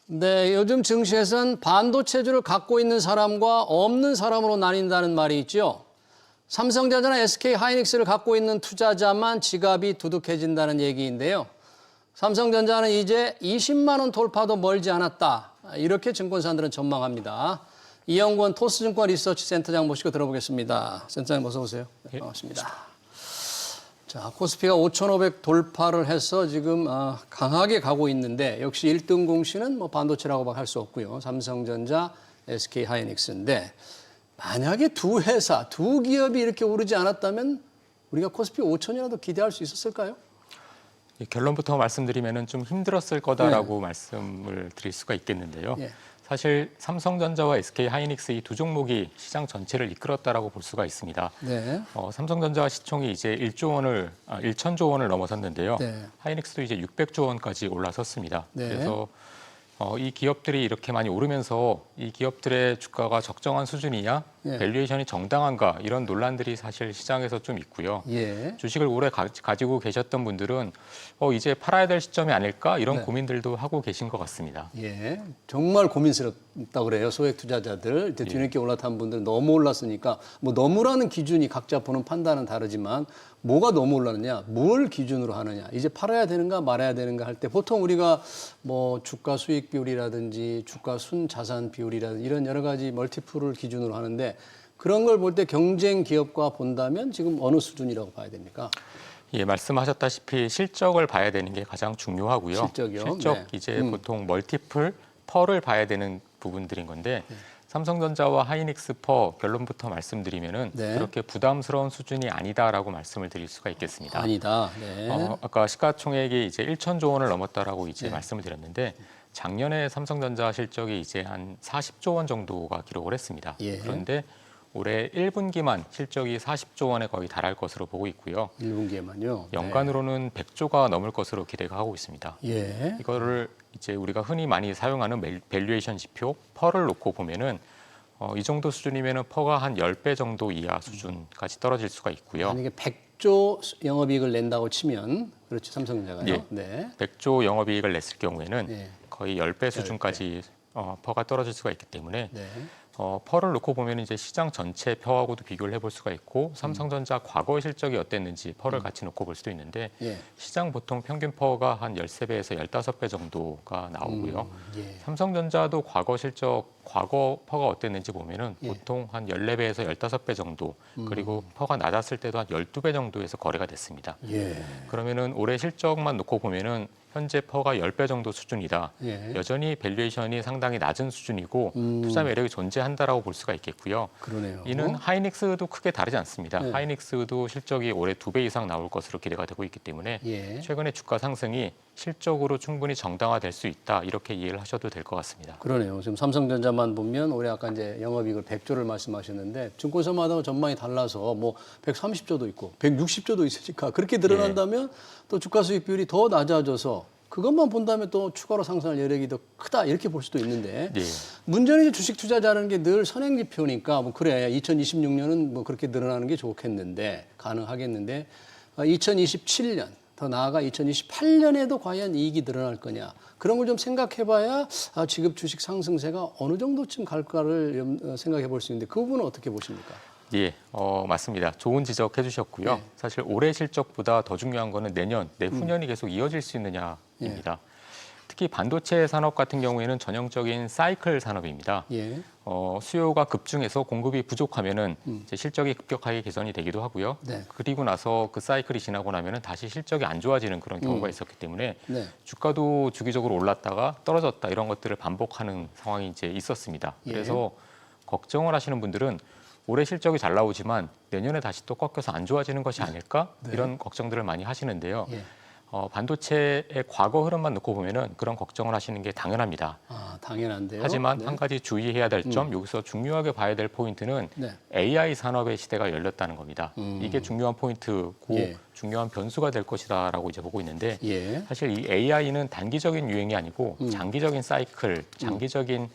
네, 요즘 증시에서는 반도체주를 갖고 있는 사람과 없는 사람으로 나뉜다는 말이 있죠. 삼성전자나 SK하이닉스를 갖고 있는 투자자만 지갑이 두둑해진다는 얘기인데요. 삼성전자는 이제 20만 원 돌파도 멀지 않았다. 이렇게 증권사들은 전망합니다. 이영권 토스증권 리서치 센터장 모시고 들어보겠습니다. 센터장님 어서 오세요. 네, 반갑습니다. 자, 코스피가 5,500 돌파를 해서 지금 강하게 가고 있는데 역시 1등 공시는 뭐 반도체라고 할 수 없고요. 삼성전자, SK하이닉스인데 만약에 두 회사, 두 기업이 이렇게 오르지 않았다면 우리가 코스피 5,000이라도 기대할 수 있었을까요? 결론부터 말씀드리면 좀 힘들었을 거다라고 말씀을 드릴 수가 있겠는데요. 사실 삼성전자와 SK하이닉스 이 두 종목이 시장 전체를 이끌었다라고 볼 수가 있습니다. 네. 삼성전자 시총이 이제 1천조 원을 넘어섰는데요. 네. 하이닉스도 이제 600조 원까지 올라섰습니다. 네. 그래서 이 기업들이 이렇게 많이 오르면서 이 기업들의 주가가 적정한 수준이냐, 밸류에이션이 정당한가 이런 논란들이 사실 시장에서 좀 있고요. 주식을 오래 가지고 계셨던 분들은 이제 팔아야 될 시점이 아닐까 이런 고민들도 하고 계신 것 같습니다. 정말 고민스럽다고 그래요. 소액 투자자들. 뒤늦게 올라탄 분들 너무 올랐으니까 뭐 너무라는 기준이 각자 보는 판단은 다르지만 뭐가 너무 올랐느냐, 뭘 기준으로 하느냐, 이제 팔아야 되는가 말아야 되는가 할 때 보통 우리가 뭐 주가 수익 비율이라든지 주가 순 자산 비율이라든지 이런 여러 가지 멀티플을 기준으로 하는데 그런 걸 볼 때 경쟁 기업과 본다면 지금 어느 수준이라고 봐야 됩니까? 예, 말씀하셨다시피 실적을 봐야 되는 게 가장 중요하고요. 실적이요? 실적 이제 보통 멀티플, 퍼를 봐야 되는 부분들인 건데 삼성전자와 하이닉스 퍼 결론부터 말씀드리면은 그렇게 부담스러운 수준이 아니다라고 말씀을 드릴 수가 있겠습니다. 아니다. 아까 시가총액이 이제 1천조 원을 넘었다라고 이제 말씀을 드렸는데 작년에 삼성전자 실적이 이제 한 40조 원 정도가 기록을 했습니다. 그런데 올해 1분기만 실적이 40조 원에 거의 달할 것으로 보고 있고요. 1분기에만요? 연간으로는 100조가 넘을 것으로 기대가 하고 있습니다. 이거를 이제 우리가 흔히 많이 사용하는 밸류에이션 지표 퍼를 놓고 보면은 이 정도 수준이면은 퍼가 한 10배 정도 이하 수준까지 떨어질 수가 있고요. 만약에 100조 영업이익을 낸다고 치면 그렇죠, 삼성전자가요. 100조 영업이익을 냈을 경우에는 거의 10배 수준까지 퍼가 떨어질 수가 있기 때문에 퍼를 놓고 보면 이제 시장 전체 퍼하고도 비교를 해볼 수가 있고 삼성전자 과거 실적이 어땠는지 퍼를 같이 놓고 볼 수도 있는데 시장 보통 평균 퍼가 한 13배에서 15배 정도가 나오고요. 삼성전자도 과거 실적, 과거 퍼가 어땠는지 보면은 보통 한 14배에서 15배 정도 그리고 퍼가 낮았을 때도 한 12배 정도에서 거래가 됐습니다. 그러면은 올해 실적만 놓고 보면은 현재 퍼가 10배 정도 수준이다. 여전히 밸류에이션이 상당히 낮은 수준이고 투자 매력이 존재한다라고 볼 수가 있겠고요. 그러네요. 이는 하이닉스도 크게 다르지 않습니다. 하이닉스도 실적이 올해 2배 이상 나올 것으로 기대가 되고 있기 때문에 최근에 주가 상승이 실적으로 충분히 정당화될 수 있다. 이렇게 이해를 하셔도 될 것 같습니다. 그러네요. 지금 삼성전자만 보면 올해 아까 이제 영업이익을 100조를 말씀하셨는데 증권사마다 전망이 달라서 뭐 130조도 있고 160조도 있으니까 그렇게 늘어난다면 또 주가 수익 비율이 더 낮아져서 그것만 본다면 또 추가로 상승할 여력이 더 크다 이렇게 볼 수도 있는데 문제는 이제 주식 투자자라는 게 늘 선행 지표니까 뭐 그래 2026년은 뭐 그렇게 늘어나는 게 좋겠는데 가능하겠는데 2027년 더 나아가 2028년에도 과연 이익이 늘어날 거냐 그런 걸 좀 생각해봐야 지금 주식 상승세가 어느 정도쯤 갈까를 생각해 볼 수 있는데 그 부분은 어떻게 보십니까? 맞습니다. 좋은 지적해 주셨고요. 사실 올해 실적보다 더 중요한 거는 내후년이 계속 이어질 수 있느냐입니다. 특히 반도체 산업 같은 경우에는 전형적인 사이클 산업입니다. 수요가 급증해서 공급이 부족하면은 이제 실적이 급격하게 개선이 되기도 하고요. 그리고 나서 그 사이클이 지나고 나면은 다시 실적이 안 좋아지는 그런 경우가 있었기 때문에 주가도 주기적으로 올랐다가 떨어졌다 이런 것들을 반복하는 상황이 이제 있었습니다. 그래서 걱정을 하시는 분들은 올해 실적이 잘 나오지만 내년에 다시 또 꺾여서 안 좋아지는 것이 아닐까 이런 걱정들을 많이 하시는데요. 반도체의 과거 흐름만 놓고 보면은 그런 걱정을 하시는 게 당연합니다. 당연한데요. 하지만 한 가지 주의해야 될 점, 여기서 중요하게 봐야 될 포인트는 AI 산업의 시대가 열렸다는 겁니다. 이게 중요한 포인트고 중요한 변수가 될 것이다라고 이제 보고 있는데 사실 이 AI는 단기적인 유행이 아니고 장기적인 사이클, 장기적인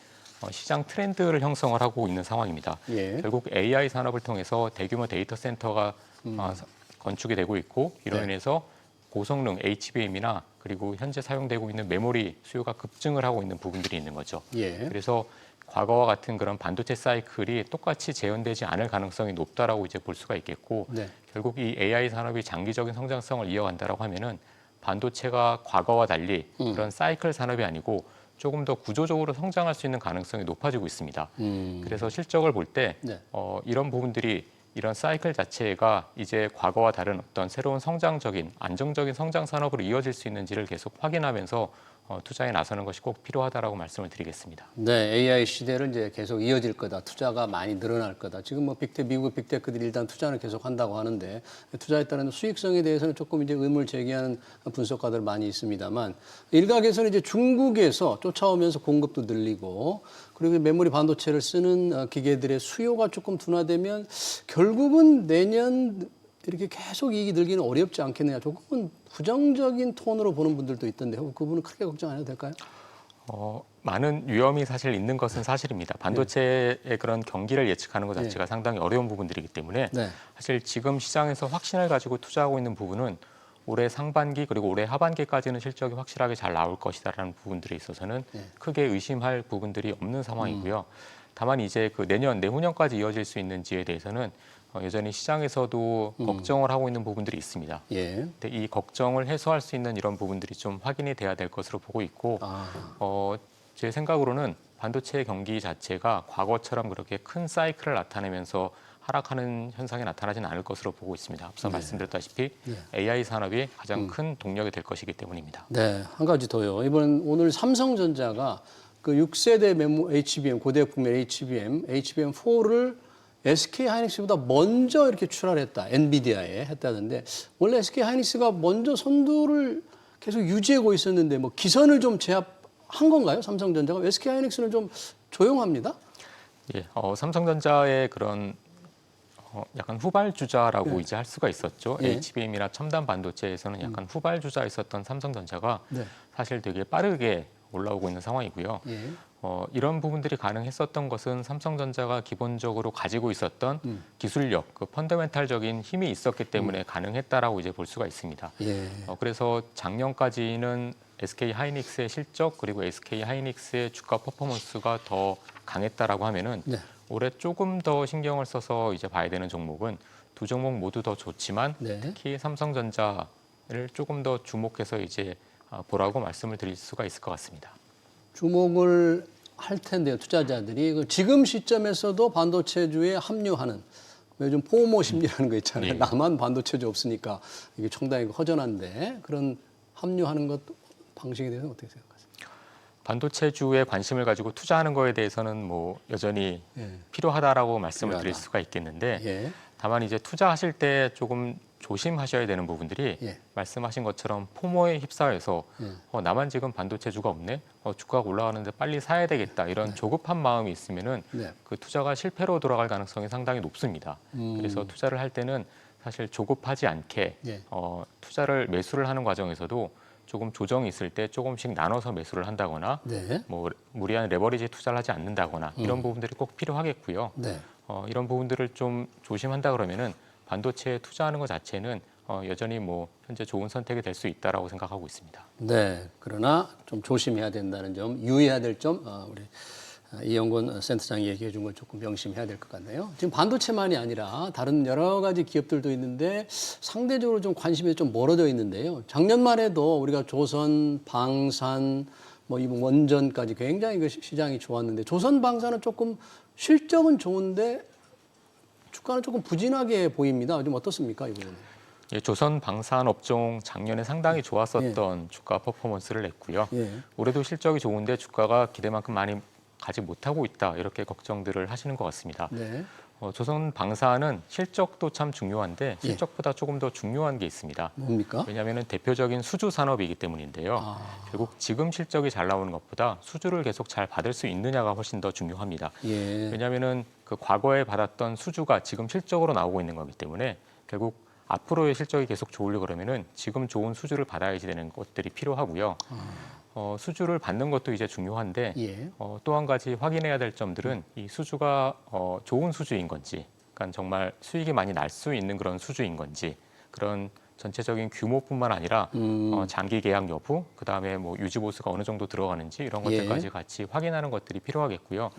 시장 트렌드를 형성을 하고 있는 상황입니다. 결국 AI 산업을 통해서 대규모 데이터 센터가 건축이 되고 있고 이로 인해서 고성능 HBM이나 그리고 현재 사용되고 있는 메모리 수요가 급증을 하고 있는 부분들이 있는 거죠. 예. 그래서 과거와 같은 그런 반도체 사이클이 똑같이 재현되지 않을 가능성이 높다라고 이제 볼 수가 있겠고 네. 결국 이 AI 산업이 장기적인 성장성을 이어간다라고 하면은 반도체가 과거와 달리 그런 사이클 산업이 아니고 조금 더 구조적으로 성장할 수 있는 가능성이 높아지고 있습니다. 그래서 실적을 볼 때 네. 이런 부분들이 이런 사이클 자체가 이제 과거와 다른 어떤 새로운 성장적인 안정적인 성장 산업으로 이어질 수 있는지를 계속 확인하면서 투자에 나서는 것이 꼭 필요하다라고 말씀을 드리겠습니다. 네, AI 시대를 이제 계속 이어질 거다. 투자가 많이 늘어날 거다. 지금 뭐 미국 빅테크들이 일단 투자는 계속 한다고 하는데 투자에 따른 수익성에 대해서는 조금 이제 의문을 제기하는 분석가들 많이 있습니다만 일각에서는 이제 중국에서 쫓아오면서 공급도 늘리고 그리고 메모리 반도체를 쓰는 기계들의 수요가 조금 둔화되면 결국은 내년 이렇게 계속 이익이 늘기는 어렵지 않겠느냐. 조금은 부정적인 톤으로 보는 분들도 있던데 그 부분은 크게 걱정 안 해도 될까요? 많은 위험이 사실 있는 것은 사실입니다. 반도체의 그런 경기를 예측하는 것 자체가 상당히 어려운 부분들이기 때문에 네. 사실 지금 시장에서 확신을 가지고 투자하고 있는 부분은 올해 상반기 그리고 올해 하반기까지는 실적이 확실하게 잘 나올 것이다라는 부분들에 있어서는 크게 의심할 부분들이 없는 상황이고요. 다만 이제 그 내년, 내후년까지 이어질 수 있는지에 대해서는 여전히 시장에서도 걱정을 하고 있는 부분들이 있습니다. 예. 근데 이 걱정을 해소할 수 있는 이런 부분들이 좀 확인이 돼야 될 것으로 보고 있고 제 생각으로는 반도체 경기 자체가 과거처럼 그렇게 큰 사이클을 나타내면서 하락하는 현상이 나타나지는 않을 것으로 보고 있습니다. 앞서 말씀드렸다시피 AI 산업이 가장 큰 동력이 될 것이기 때문입니다. 네, 한 가지 더요. 오늘 삼성전자가 그 6세대 메모 HBM 고대역 분면 HBM4를 SK 하이닉스보다 먼저 이렇게 출하했다. 엔비디아에 했다는데 원래 SK 하이닉스가 먼저 선두를 계속 유지하고 있었는데 뭐 기선을 좀 제압한 건가요? 삼성전자가 SK 하이닉스는 좀 조용합니다. 예, 삼성전자의 그런 약간 후발주자라고 이제 할 수가 있었죠. HBM이나 첨단 반도체에서는 약간 후발주자 있었던 삼성전자가 사실 되게 빠르게 올라오고 있는 상황이고요. 이런 부분들이 가능했었던 것은 삼성전자가 기본적으로 가지고 있었던 기술력, 그 펀더멘탈적인 힘이 있었기 때문에 가능했다라고 이제 볼 수가 있습니다. 그래서 작년까지는 SK 하이닉스의 실적 그리고 SK 하이닉스의 주가 퍼포먼스가 더 강했다라고 하면은 올해 조금 더 신경을 써서 이제 봐야 되는 종목은 두 종목 모두 더 좋지만 특히 삼성전자를 조금 더 주목해서 이제 보라고 말씀을 드릴 수가 있을 것 같습니다. 주목을 할 텐데요. 투자자들이 지금 시점에서도 반도체주에 합류하는 요즘 포모 심리라는 거 있잖아요. 나만 반도체주 없으니까 이게 상당히 허전한데 그런 합류하는 것 방식에 대해서 어떻게 생각하세요? 반도체주에 관심을 가지고 투자하는 거에 대해서는 뭐 여전히 필요하다라고 말씀을 드릴 수가 있겠는데 다만 이제 투자하실 때 조금 조심하셔야 되는 부분들이 말씀하신 것처럼 포모에 휩싸여서 나만 지금 반도체주가 없네, 주가가 올라가는데 빨리 사야 되겠다 이런 조급한 마음이 있으면은 그 투자가 실패로 돌아갈 가능성이 상당히 높습니다. 그래서 투자를 할 때는 사실 조급하지 않게 투자를 매수를 하는 과정에서도 조금 조정이 있을 때 조금씩 나눠서 매수를 한다거나 뭐 무리한 레버리지 투자를 하지 않는다거나 이런 부분들이 꼭 필요하겠고요. 이런 부분들을 좀 조심한다 그러면은 반도체에 투자하는 것 자체는 여전히 뭐 현재 좋은 선택이 될 수 있다라고 생각하고 있습니다. 네, 그러나 좀 조심해야 된다는 점, 유의해야 될 점, 우리 이영권 센터장이 얘기해 준 걸 조금 명심해야 될 것 같네요. 지금 반도체만이 아니라 다른 여러 가지 기업들도 있는데 상대적으로 좀 관심이 좀 멀어져 있는데요. 작년만 해도 우리가 조선, 방산, 뭐 이 원전까지 굉장히 그 시장이 좋았는데 조선, 방산은 조금 실적은 좋은데 주가는 조금 부진하게 보입니다. 좀 어떻습니까, 이번에는? 예, 조선 방산 업종 작년에 상당히 좋았었던 주가 퍼포먼스를 냈고요. 올해도 실적이 좋은데 주가가 기대만큼 많이 가지 못하고 있다 이렇게 걱정들을 하시는 것 같습니다. 조선 방사는 실적도 참 중요한데 실적보다 조금 더 중요한 게 있습니다. 뭡니까? 왜냐하면 대표적인 수주 산업이기 때문인데요. 결국 지금 실적이 잘 나오는 것보다 수주를 계속 잘 받을 수 있느냐가 훨씬 더 중요합니다. 왜냐하면 그 과거에 받았던 수주가 지금 실적으로 나오고 있는 거기 때문에 결국 앞으로의 실적이 계속 좋으려고 그러면은 지금 좋은 수주를 받아야지 되는 것들이 필요하고요. 수주를 받는 것도 이제 중요한데 또 한 가지 확인해야 될 점들은 이 수주가 좋은 수주인 건지, 그러니까 정말 수익이 많이 날 수 있는 그런 수주인 건지, 그런 전체적인 규모뿐만 아니라 장기 계약 여부, 그다음에 뭐 유지 보수가 어느 정도 들어가는지 이런 것들까지 같이 확인하는 것들이 필요하겠고요.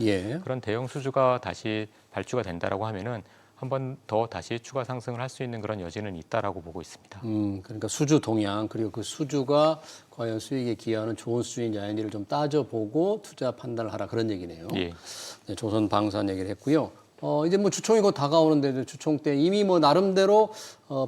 그런 대형 수주가 다시 발주가 된다라고 하면은 한 번 더 다시 추가 상승을 할 수 있는 그런 여지는 있다라고 보고 있습니다. 그러니까 수주 동향 그리고 그 수주가 과연 수익에 기여하는 좋은 수준인지 아닌지를 좀 따져보고 투자 판단을 하라 그런 얘기네요. 예. 네, 조선방산 얘기를 했고요. 이제 뭐 주총이 곧 다가오는데 주총 때 이미 뭐 나름대로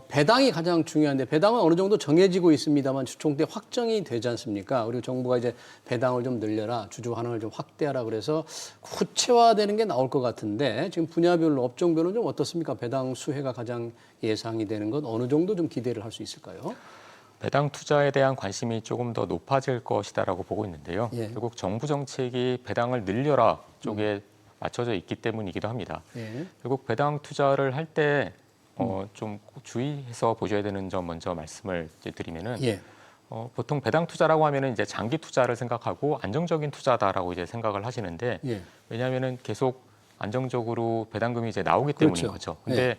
배당이 가장 중요한데 배당은 어느 정도 정해지고 있습니다만 주총 때 확정이 되지 않습니까? 그리고 정부가 이제 배당을 좀 늘려라, 주주 환원을 좀 확대하라 그래서 구체화되는 게 나올 것 같은데 지금 분야별로 업종별로는 좀 어떻습니까? 배당 수혜가 가장 예상이 되는 건 어느 정도 좀 기대를 할 수 있을까요? 배당 투자에 대한 관심이 조금 더 높아질 것이다라고 보고 있는데요. 예. 결국 정부 정책이 배당을 늘려라 쪽에 맞춰져 있기 때문이기도 합니다. 결국 배당 투자를 할 때 좀 주의해서 보셔야 되는 점 먼저 말씀을 이제 드리면은 보통 배당 투자라고 하면은 이제 장기 투자를 생각하고 안정적인 투자다라고 이제 생각을 하시는데 왜냐하면은 계속 안정적으로 배당금이 이제 나오기 때문인 거죠. 근데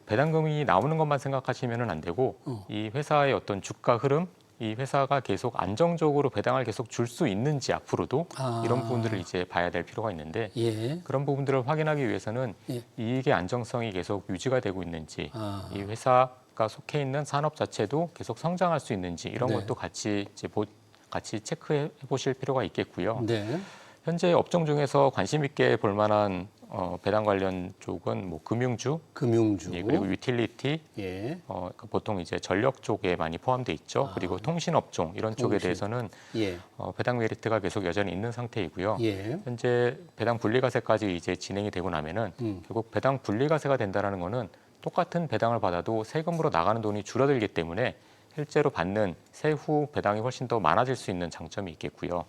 배당금이 나오는 것만 생각하시면은 안 되고 이 회사의 어떤 주가 흐름, 이 회사가 계속 안정적으로 배당을 계속 줄 수 있는지 앞으로도 이런 부분들을 이제 봐야 될 필요가 있는데 그런 부분들을 확인하기 위해서는 이익의 안정성이 계속 유지가 되고 있는지 이 회사가 속해 있는 산업 자체도 계속 성장할 수 있는지 이런 것도 같이 이제 같이 체크해 보실 필요가 있겠고요. 현재 업종 중에서 관심 있게 볼 만한 배당 관련 쪽은 뭐 금융주, 그리고 유틸리티, 보통 이제 전력 쪽에 많이 포함돼 있죠. 그리고 통신업종 이런 쪽에 대해서는 배당 메리트가 계속 여전히 있는 상태이고요. 현재 배당 분리과세까지 이제 진행이 되고 나면은 결국 배당 분리과세가 된다라는 거는 똑같은 배당을 받아도 세금으로 나가는 돈이 줄어들기 때문에 실제로 받는 세후 배당이 훨씬 더 많아질 수 있는 장점이 있겠고요.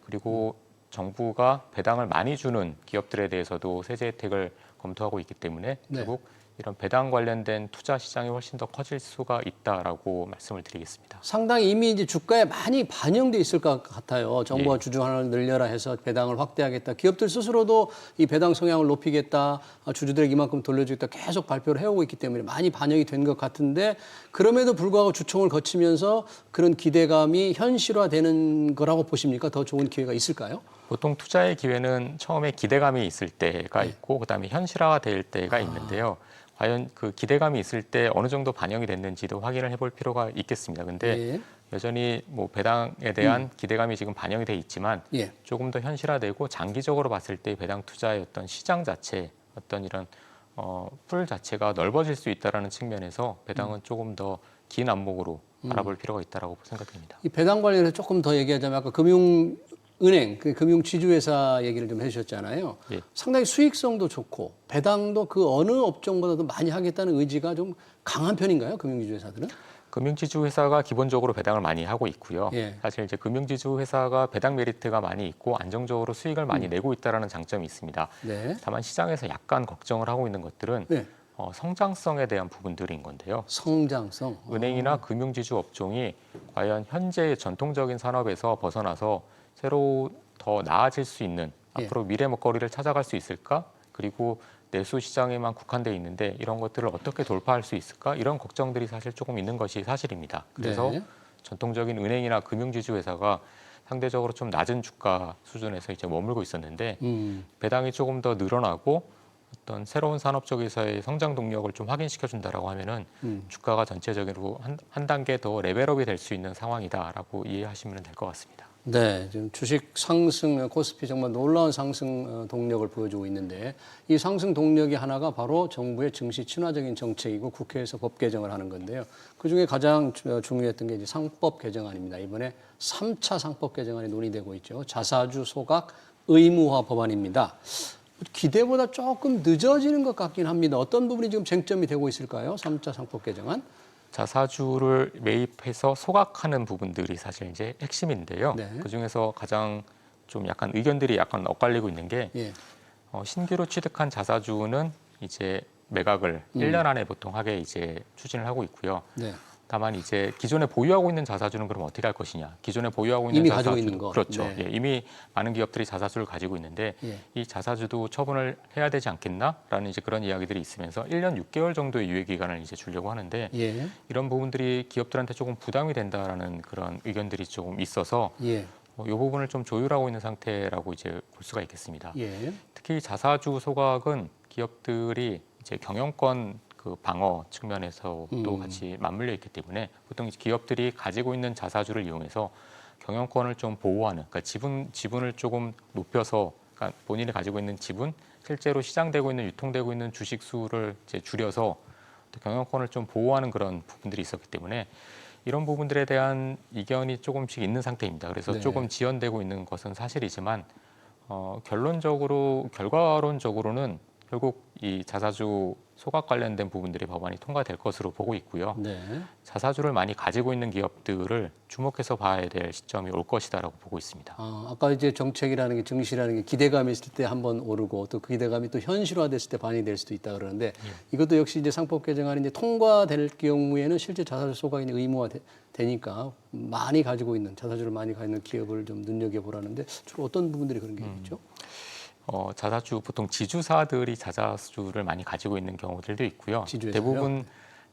그리고 정부가 배당을 많이 주는 기업들에 대해서도 세제 혜택을 검토하고 있기 때문에 결국 이런 배당 관련된 투자 시장이 훨씬 더 커질 수가 있다라고 말씀을 드리겠습니다. 상당히 이미 이제 주가에 많이 반영돼 있을 것 같아요. 정부가 주주 환원을 늘려라 해서 배당을 확대하겠다. 기업들 스스로도 이 배당 성향을 높이겠다. 주주들에게 이만큼 돌려주겠다. 계속 발표를 해오고 있기 때문에 많이 반영이 된 것 같은데 그럼에도 불구하고 주총을 거치면서 그런 기대감이 현실화되는 거라고 보십니까? 더 좋은 기회가 있을까요? 보통 투자의 기회는 처음에 기대감이 있을 때가 있고 그다음에 현실화가 될 때가 있는데요. 과연 그 기대감이 있을 때 어느 정도 반영이 됐는지도 확인을 해볼 필요가 있겠습니다. 근데 여전히 뭐 배당에 대한 기대감이 지금 반영이 돼 있지만 조금 더 현실화되고 장기적으로 봤을 때 배당 투자의 어떤 시장 자체, 어떤 이런 풀 자체가 넓어질 수 있다라는 측면에서 배당은 조금 더 긴 안목으로 알아볼 필요가 있다라고 생각됩니다. 이 배당 관련해서 조금 더 얘기하자면 아까 은행, 그 금융지주회사 얘기를 좀 해주셨잖아요. 상당히 수익성도 좋고 배당도 그 어느 업종보다도 많이 하겠다는 의지가 좀 강한 편인가요? 금융지주회사들은? 금융지주회사가 기본적으로 배당을 많이 하고 있고요. 사실 이제 금융지주회사가 배당 메리트가 많이 있고 안정적으로 수익을 많이 내고 있다는 장점이 있습니다. 다만 시장에서 약간 걱정을 하고 있는 것들은 성장성에 대한 부분들인 건데요. 성장성? 은행이나 금융지주 업종이 과연 현재의 전통적인 산업에서 벗어나서 새로 더 나아질 수 있는 앞으로 미래 먹거리를 찾아갈 수 있을까? 그리고 내수 시장에만 국한돼 있는데 이런 것들을 어떻게 돌파할 수 있을까? 이런 걱정들이 사실 조금 있는 것이 사실입니다. 그래서 전통적인 은행이나 금융지주 회사가 상대적으로 좀 낮은 주가 수준에서 이제 머물고 있었는데 배당이 조금 더 늘어나고 어떤 새로운 산업 쪽에서의 성장 동력을 좀 확인시켜 준다라고 하면은 주가가 전체적으로 한 단계 더 레벨업이 될 수 있는 상황이다라고 이해하시면 될 것 같습니다. 네, 지금 주식 상승, 코스피 정말 놀라운 상승 동력을 보여주고 있는데 이 상승 동력이 하나가 바로 정부의 증시 친화적인 정책이고 국회에서 법 개정을 하는 건데요. 그중에 가장 중요했던 게 이제 상법 개정안입니다. 이번에 3차 상법 개정안이 논의되고 있죠. 자사주 소각 의무화 법안입니다. 기대보다 조금 늦어지는 것 같긴 합니다. 어떤 부분이 지금 쟁점이 되고 있을까요? 3차 상법 개정안? 자사주를 매입해서 소각하는 부분들이 사실 이제 핵심인데요. 그 중에서 가장 좀 약간 의견들이 약간 엇갈리고 있는 게 신규로 취득한 자사주는 이제 매각을 1년 안에 보통 하게 이제 추진을 하고 있고요. 다만 이제 기존에 보유하고 있는 자사주는 그럼 어떻게 할 것이냐? 기존에 보유하고 있는 이미 자사주도 가지고 있는 거. 그렇죠. 네. 예, 이미 많은 기업들이 자사주를 가지고 있는데 예. 이 자사주도 처분을 해야 되지 않겠나라는 이제 그런 이야기들이 있으면서 1년 6개월 정도의 유예 기간을 이제 주려고 하는데 예. 이런 부분들이 기업들한테 조금 부담이 된다라는 그런 의견들이 조금 있어서 예. 이 부분을 좀 조율하고 있는 상태라고 이제 볼 수가 있겠습니다. 예. 특히 자사주 소각은 기업들이 이제 경영권 그 방어 측면에서도 같이 맞물려 있기 때문에 보통 기업들이 가지고 있는 자사주를 이용해서 경영권을 좀 보호하는, 그러니까 지분을 조금 높여서, 그러니까 본인이 가지고 있는 지분, 실제로 시장되고 있는 유통되고 있는 주식 수를 이제 줄여서 또 경영권을 좀 보호하는 그런 부분들이 있었기 때문에 이런 부분들에 대한 이견이 조금씩 있는 상태입니다. 그래서 네. 조금 지연되고 있는 것은 사실이지만 결과론적으로는 결국 이 자사주 소각 관련된 부분들이 법안이 통과될 것으로 보고 있고요. 네. 자사주를 많이 가지고 있는 기업들을 주목해서 봐야 될 시점이 올 것이다라고 보고 있습니다. 아까 이제 정책이라는 게 증시라는 게 기대감이 있을 때 한번 오르고 또 그 기대감이 또 현실화됐을 때 반영이 될 수도 있다 그러는데 이것도 역시 이제 상법 개정안이 이제 통과될 경우에는 실제 자사주 소각이 의무화되니까 많이 가지고 있는 자사주를 많이 가지고 있는 기업을 좀 눈여겨 보라는데 주로 어떤 부분들이 그런 게 있죠? 자사주 보통 지주사들이 자사주를 많이 가지고 있는 경우들도 있고요. 지주에서요? 대부분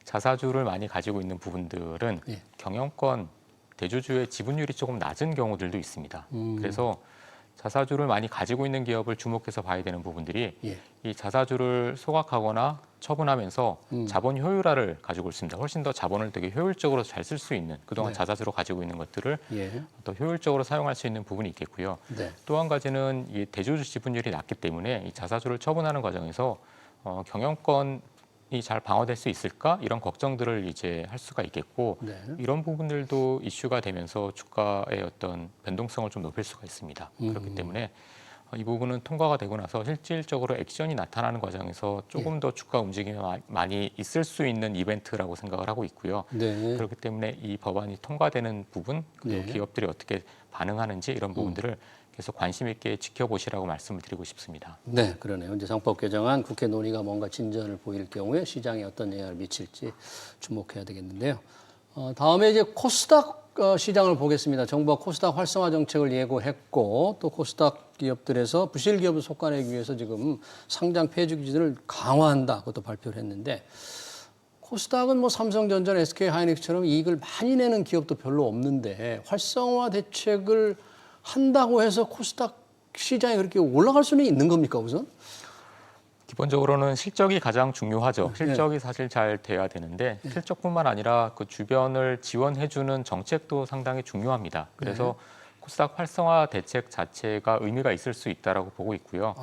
자사주를 많이 가지고 있는 부분들은 예. 경영권 대주주의 지분율이 조금 낮은 경우들도 있습니다. 그래서 자사주를 많이 가지고 있는 기업을 주목해서 봐야 되는 부분들이 예. 이 자사주를 소각하거나 처분하면서 자본 효율화를 가지고 있습니다. 훨씬 더 자본을 되게 효율적으로 잘 쓸 수 있는 그동안 네. 자사주로 가지고 있는 것들을 예. 더 효율적으로 사용할 수 있는 부분이 있겠고요. 네. 또 한 가지는 이 대주주 지분율이 낮기 때문에 이 자사주를 처분하는 과정에서 경영권이 잘 방어될 수 있을까 이런 걱정들을 이제 할 수가 있겠고 네. 이런 부분들도 이슈가 되면서 주가의 어떤 변동성을 좀 높일 수가 있습니다. 그렇기 때문에 이 부분은 통과가 되고 나서 실질적으로 액션이 나타나는 과정에서 조금 더 주가 움직임이 많이 있을 수 있는 이벤트라고 생각을 하고 있고요. 네. 그렇기 때문에 이 법안이 통과되는 부분 그리고 네. 기업들이 어떻게 반응하는지 이런 부분들을 계속 관심 있게 지켜보시라고 말씀을 드리고 싶습니다. 네, 그러네요. 이제 상법 개정안 국회 논의가 뭔가 진전을 보일 경우에 시장에 어떤 영향을 미칠지 주목해야 되겠는데요. 다음에 이제 코스닥 시장을 보겠습니다. 정부가 코스닥 활성화 정책을 예고했고 또 코스닥 기업들에서 부실 기업을 속아내기 위해서 지금 상장 폐지 기준을 강화한다. 그것도 발표를 했는데 코스닥은 뭐 삼성전자, SK 하이닉스처럼 이익을 많이 내는 기업도 별로 없는데 활성화 대책을 한다고 해서 코스닥 시장이 그렇게 올라갈 수는 있는 겁니까 우선? 기본적으로는 실적이 가장 중요하죠. 실적이 사실 잘 돼야 되는데 실적뿐만 아니라 그 주변을 지원해주는 정책도 상당히 중요합니다. 그래서 코스닥 활성화 대책 자체가 의미가 있을 수 있다라고 보고 있고요.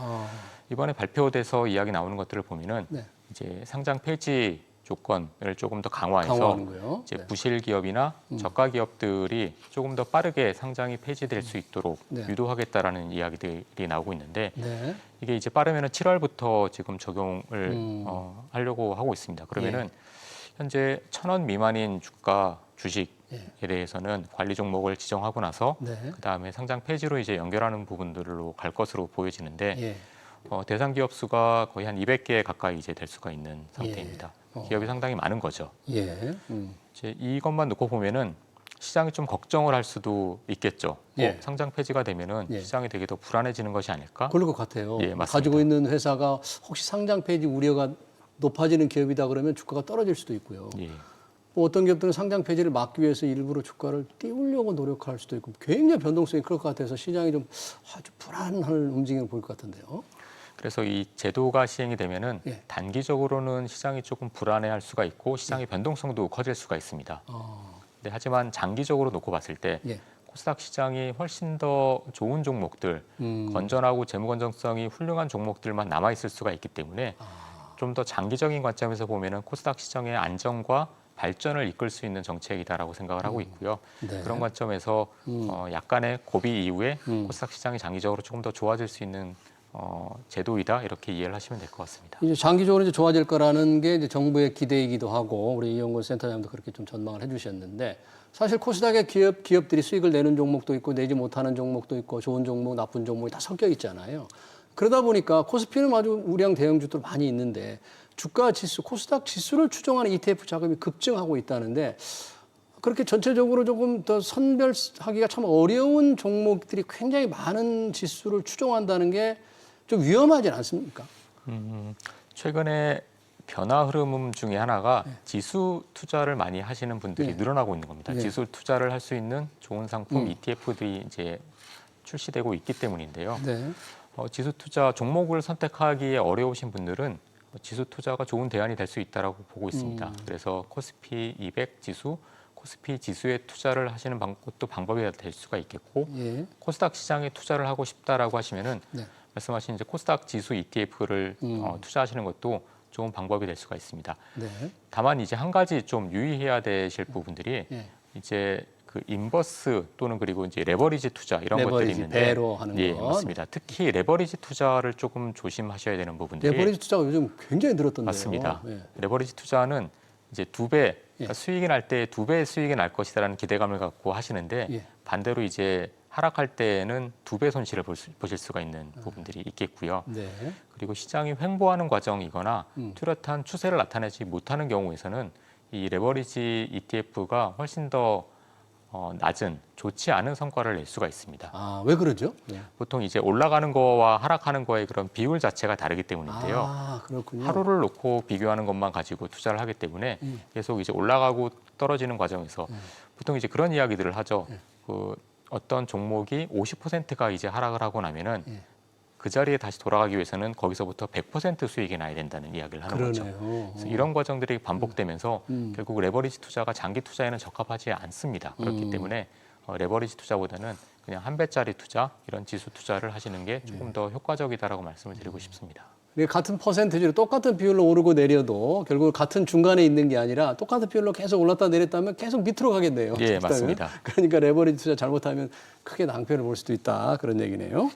이번에 발표돼서 이야기 나오는 것들을 보면은 이제 상장 폐지 조건을 조금 더 강화해서 강화하는 거요? 이제 부실 기업이나 저가 기업들이 조금 더 빠르게 상장이 폐지될 수 있도록 유도하겠다라는 이야기들이 나오고 있는데 네. 이게 이제 빠르면은 7월부터 지금 적용을 하려고 하고 있습니다. 그러면은 현재 1,000원 미만인 주식에 대해서는 관리 종목을 지정하고 나서 그 다음에 상장 폐지로 이제 연결하는 부분들로 갈 것으로 보여지는데 대상 기업 수가 거의 한 200개 가까이 이제 될 수가 있는 상태입니다. 기업이 상당히 많은 거죠. 예. 이제 이것만 놓고 보면은 시장이 좀 걱정을 할 수도 있겠죠. 상장 폐지가 되면은 시장이 되게 더 불안해지는 것이 아닐까? 그럴 것 같아요. 예, 맞습니다. 가지고 있는 회사가 혹시 상장 폐지 우려가 높아지는 기업이다 그러면 주가가 떨어질 수도 있고요. 예. 뭐 어떤 기업들은 상장 폐지를 막기 위해서 일부러 주가를 띄우려고 노력할 수도 있고 굉장히 변동성이 클 것 같아서 시장이 좀 아주 불안한 움직임을 보일 것 같은데요. 그래서 이 제도가 시행이 되면은 단기적으로는 시장이 조금 불안해할 수가 있고 시장의 변동성도 커질 수가 있습니다. 네, 하지만 장기적으로 놓고 봤을 때 코스닥 시장이 훨씬 더 좋은 종목들, 건전하고 재무 건전성이 훌륭한 종목들만 남아 있을 수가 있기 때문에 좀 더 장기적인 관점에서 보면은 코스닥 시장의 안정과 발전을 이끌 수 있는 정책이다라고 생각을 하고 있고요. 그런 관점에서 약간의 고비 이후에 코스닥 시장이 장기적으로 조금 더 좋아질 수 있는 제도이다 이렇게 이해를 하시면 될 것 같습니다. 이제 장기적으로 이제 좋아질 거라는 게 이제 정부의 기대이기도 하고 우리 이용건 센터장님도 그렇게 좀 전망을 해주셨는데 사실 코스닥의 기업들이 수익을 내는 종목도 있고 내지 못하는 종목도 있고 좋은 종목, 나쁜 종목이 다 섞여 있잖아요. 그러다 보니까 코스피는 아주 우량 대형주들 많이 있는데 주가 지수, 코스닥 지수를 추종하는 ETF 자금이 급증하고 있다는데 그렇게 전체적으로 조금 더 선별하기가 참 어려운 종목들이 굉장히 많은 지수를 추종한다는 게 좀 위험하지 않습니까? 최근에 변화 흐름 중에 하나가 지수 투자를 많이 하시는 분들이 늘어나고 있는 겁니다. 지수 투자를 할 수 있는 좋은 상품 ETF들이 이제 출시되고 있기 때문인데요. 네. 지수 투자 종목을 선택하기에 어려우신 분들은 지수 투자가 좋은 대안이 될 수 있다라고 보고 있습니다. 그래서 코스피 200 지수, 코스피 지수에 투자를 하시는 것도 방법이 될 수가 있겠고, 코스닥 시장에 투자를 하고 싶다라고 하시면은 말씀하신 이제 코스닥 지수 ETF를 투자하시는 것도 좋은 방법이 될 수가 있습니다. 네. 다만 이제 한 가지 좀 유의해야 되실 부분들이 이제 그 인버스 또는 그리고 이제 레버리지 투자 이런 것들이 있는데 배로 하는 거. 맞습니다. 특히 레버리지 투자를 조금 조심하셔야 되는 부분들이 레버리지 투자가 요즘 굉장히 늘었던데요. 맞습니다. 레버리지 투자는 이제 그러니까 수익이 날 때 2배의 수익이 날 것이다라는 기대감을 갖고 하시는데 반대로 이제 하락할 때에는 2배 손실을 보실 수가 있는 부분들이 있겠고요. 네. 그리고 시장이 횡보하는 과정이거나 뚜렷한 추세를 나타내지 못하는 경우에서는 이 레버리지 ETF가 훨씬 더 낮은 좋지 않은 성과를 낼 수가 있습니다. 아, 왜 그러죠? 보통 이제 올라가는 거와 하락하는 거의 그런 비율 자체가 다르기 때문인데요. 아, 그렇군요. 하루를 놓고 비교하는 것만 가지고 투자를 하기 때문에 계속 이제 올라가고 떨어지는 과정에서 보통 이제 그런 이야기들을 하죠. 그 어떤 종목이 50%가 이제 하락을 하고 나면은 그 자리에 다시 돌아가기 위해서는 거기서부터 100% 수익이 나야 된다는 이야기를 하는 거죠. 그래서 이런 과정들이 반복되면서 결국 레버리지 투자가 장기 투자에는 적합하지 않습니다. 그렇기 때문에 레버리지 투자보다는 그냥 한 배짜리 투자, 이런 지수 투자를 하시는 게 조금 더 효과적이다라고 말씀을 드리고 싶습니다. 같은 퍼센티지로 똑같은 비율로 오르고 내려도 결국 같은 중간에 있는 게 아니라 똑같은 비율로 계속 올랐다 내렸다면 계속 밑으로 가겠네요. 예, 맞습니다. 그러니까 레버리지 투자 잘못하면 크게 낭패를 볼 수도 있다. 그런 얘기네요.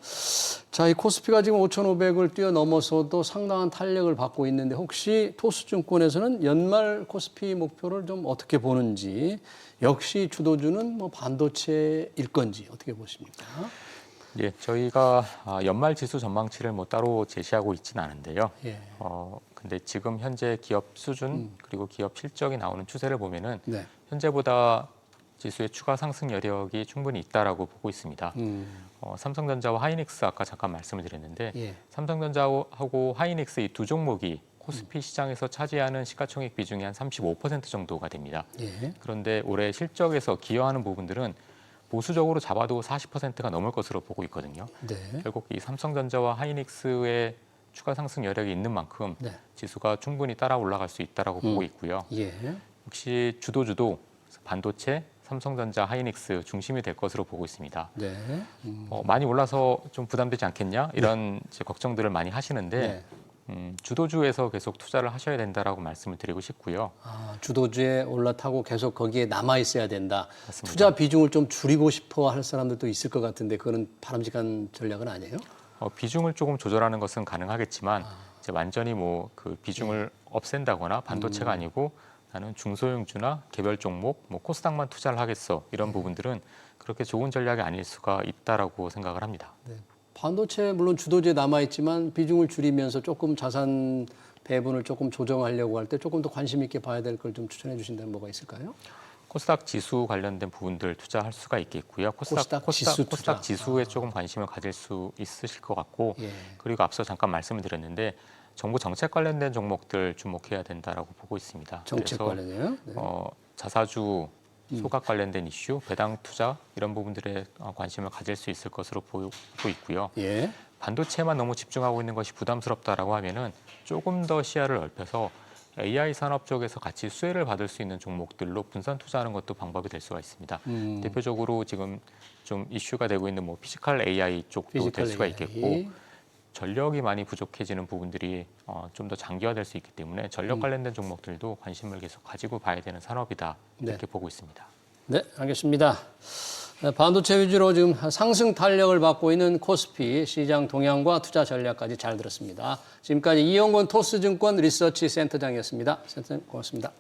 자, 이 코스피가 지금 5,500을 뛰어넘어서도 상당한 탄력을 받고 있는데 혹시 토스증권에서는 연말 코스피 목표를 좀 어떻게 보는지, 역시 주도주는 뭐 반도체일 건지 어떻게 보십니까? 예, 저희가 연말 지수 전망치를 뭐 따로 제시하고 있지는 않은데요. 근데 지금 현재 기업 수준 그리고 기업 실적이 나오는 추세를 보면은 현재보다 지수의 추가 상승 여력이 충분히 있다라고 보고 있습니다. 삼성전자와 하이닉스 아까 잠깐 말씀을 드렸는데 삼성전자하고 하이닉스 이 두 종목이 코스피 시장에서 차지하는 시가총액 비중이 한 35% 정도가 됩니다. 그런데 올해 실적에서 기여하는 부분들은 보수적으로 잡아도 40%가 넘을 것으로 보고 있거든요. 결국 이 삼성전자와 하이닉스의 추가 상승 여력이 있는 만큼 지수가 충분히 따라 올라갈 수 있다라고 보고 있고요. 역시 주도주도 반도체, 삼성전자, 하이닉스 중심이 될 것으로 보고 있습니다. 많이 올라서 좀 부담되지 않겠냐 이런 이제 걱정들을 많이 하시는데 주도주에서 계속 투자를 하셔야 된다라고 말씀을 드리고 싶고요. 아, 주도주에 올라타고 계속 거기에 남아 있어야 된다. 맞습니다. 투자 비중을 좀 줄이고 싶어 할 사람들도 있을 것 같은데 그거는 바람직한 전략은 아니에요? 비중을 조금 조절하는 것은 가능하겠지만 이제 완전히 뭐 그 비중을 없앤다거나 반도체가 아니고 나는 중소형주나 개별 종목, 뭐 코스닥만 투자를 하겠어 이런 부분들은 그렇게 좋은 전략이 아닐 수가 있다라고 생각을 합니다. 반도체 물론 주도주에 남아 있지만 비중을 줄이면서 조금 자산 배분을 조금 조정하려고 할 때 조금 더 관심 있게 봐야 될 걸 좀 추천해 주신다면 뭐가 있을까요? 코스닥 지수 관련된 부분들 투자할 수가 있겠고요. 코스닥 지수에 조금 관심을 가질 수 있으실 것 같고 그리고 앞서 잠깐 말씀을 드렸는데 정부 정책 관련된 종목들 주목해야 된다라고 보고 있습니다. 정책 관련이요? 자사주 소각 관련된 이슈, 배당 투자 이런 부분들에 관심을 가질 수 있을 것으로 보고 있고요. 반도체만 너무 집중하고 있는 것이 부담스럽다라고 하면은 조금 더 시야를 넓혀서 AI 산업 쪽에서 같이 수혜를 받을 수 있는 종목들로 분산 투자하는 것도 방법이 될 수가 있습니다. 대표적으로 지금 좀 이슈가 되고 있는 뭐 피지컬 AI 쪽도 될 수가 있겠고 전력이 많이 부족해지는 부분들이 좀 더 장기화될 수 있기 때문에 전력 관련된 종목들도 관심을 계속 가지고 봐야 되는 산업이다 이렇게 보고 있습니다. 네, 알겠습니다. 반도체 위주로 지금 상승 탄력을 받고 있는 코스피 시장 동향과 투자 전략까지 잘 들었습니다. 지금까지 이영권 토스증권 리서치 센터장이었습니다. 센터장 고맙습니다.